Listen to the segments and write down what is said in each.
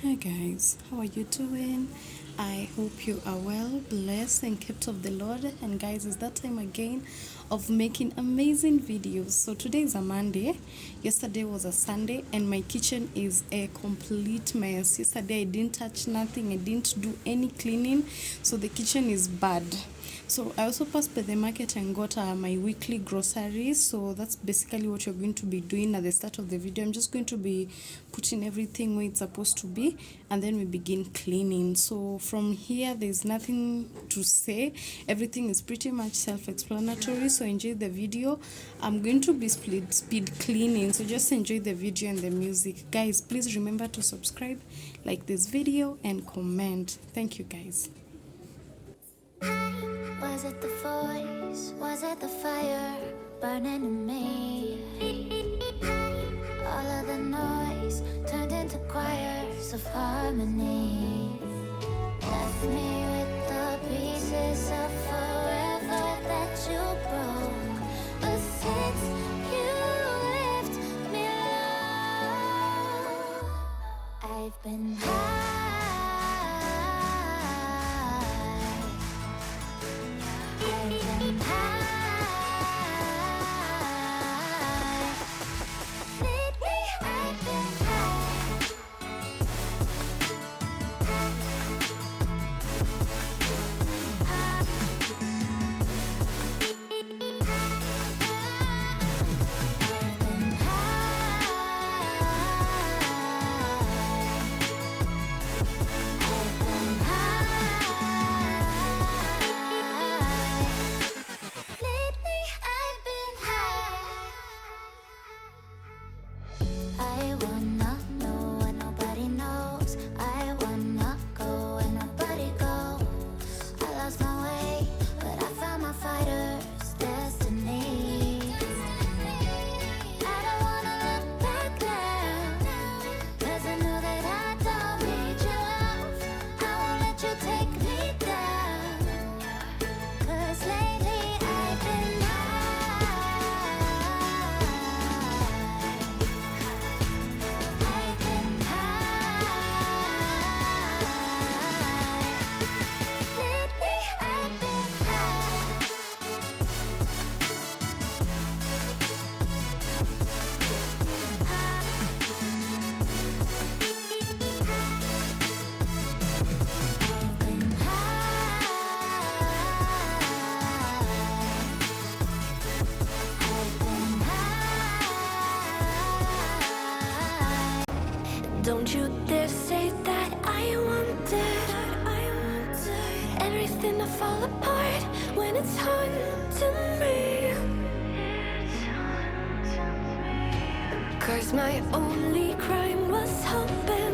Hi guys, how are you doing? I hope you are well, blessed, and kept of the Lord. And guys, it's that time again of making amazing videos. So today is a Monday, yesterday was a Sunday, and my kitchen is a complete mess. Yesterday I didn't touch nothing, I didn't do any cleaning, so the kitchen is bad. So I also passed by the market and got my weekly groceries. So that's basically what you're going to be doing at the start of the video. I'm just going to be putting everything where it's supposed to be, and then we begin cleaning. So from here there's nothing to say, everything is pretty much self-explanatory. So enjoy the video. I'm going to be speed cleaning, so just enjoy the video and the music. Guys, please remember to subscribe, like this video, and comment. Thank you guys. Was it the voice? Was it the fire burning in me? All of the noise turned into choirs of harmony. Left me with the pieces of forever that you broke. But since you left me alone, I've been high. Don't you dare say that I wanted everything to fall apart when it's haunting me. 'Cause my only crime was hoping.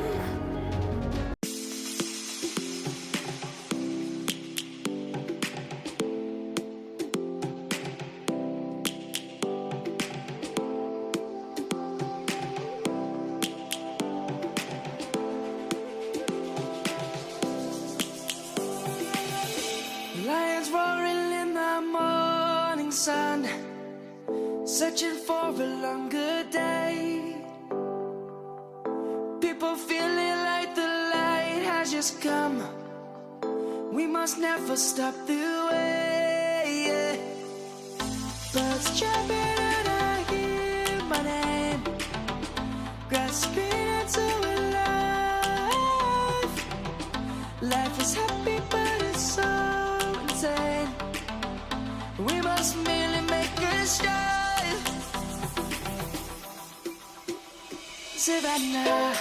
Lions roaring in the morning sun, searching for a longer day. People feeling like the light has just come. We must never stop the way. Birds chirping and I hear my name, grasping into a life. Life is happy but it's so insane. We must merely make a start. Savannah,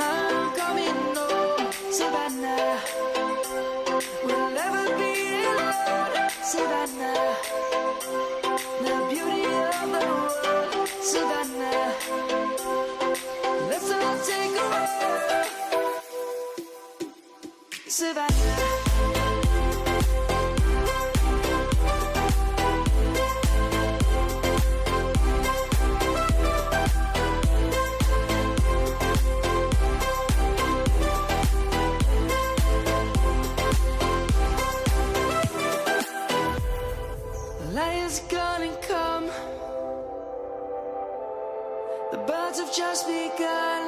I'm coming home. Savannah, we'll never be alone. Savannah, the beauty of the world. Savannah, let's all take a walk. Savannah. Lion's gonna come. The birds have just begun.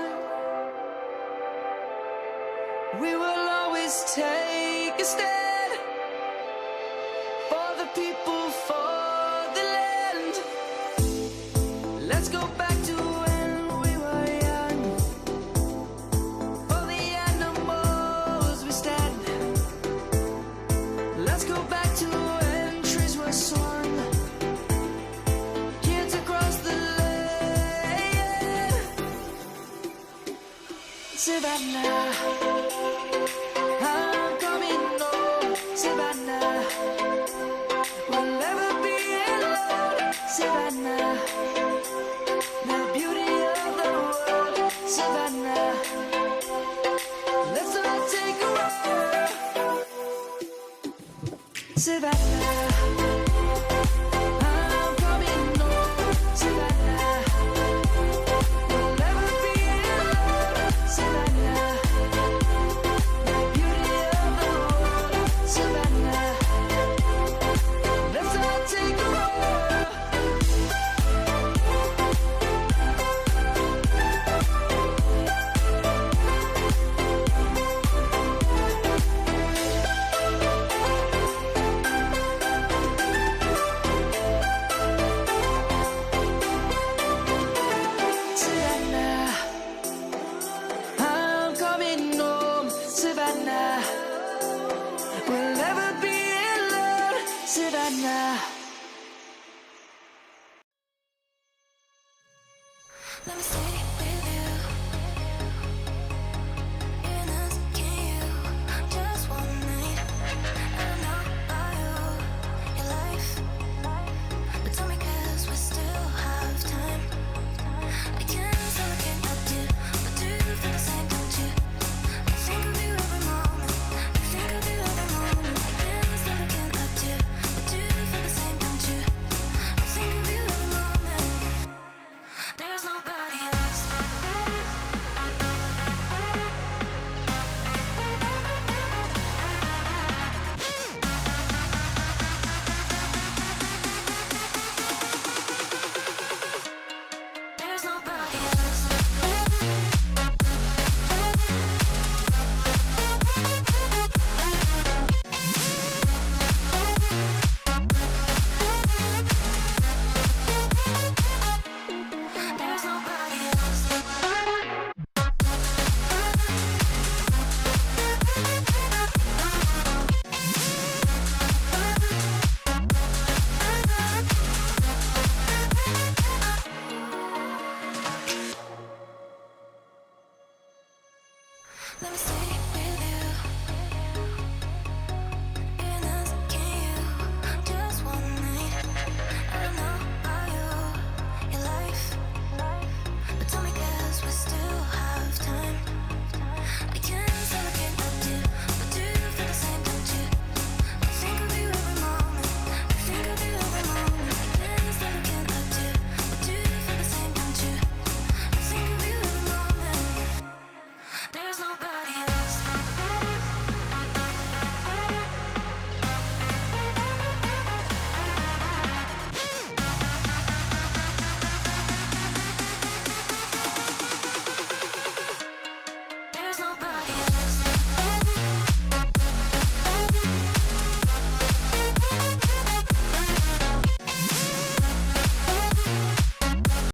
We will always take a stand for the people, for the land. Let's go back to when we were young. For the animals we stand. Let's go back to when trees were swung. Kids across the land. Savannah, I'm coming home. Savannah, we'll never be alone. Savannah, the beauty of the world. Savannah, let's all take a walk. Savannah, I'm coming home. Savannah, we'll never be alone. Savannah, the beauty of the world. Savannah, let's all take a walk. Savannah, I'm coming home. Savannah, we'll never be alone. Savannah. Let me stay with you. Even asking you just one night. I don't know about you, your life, but tell me 'cause we still have time. I can't stop looking at you, but do you feel the same, don't you? I think of you every moment. I think of you every moment. I can't stop looking at you, but do you feel the same, don't you? I think of you every moment. There's nobody else. There's nobody else. There's nobody else. Let me stay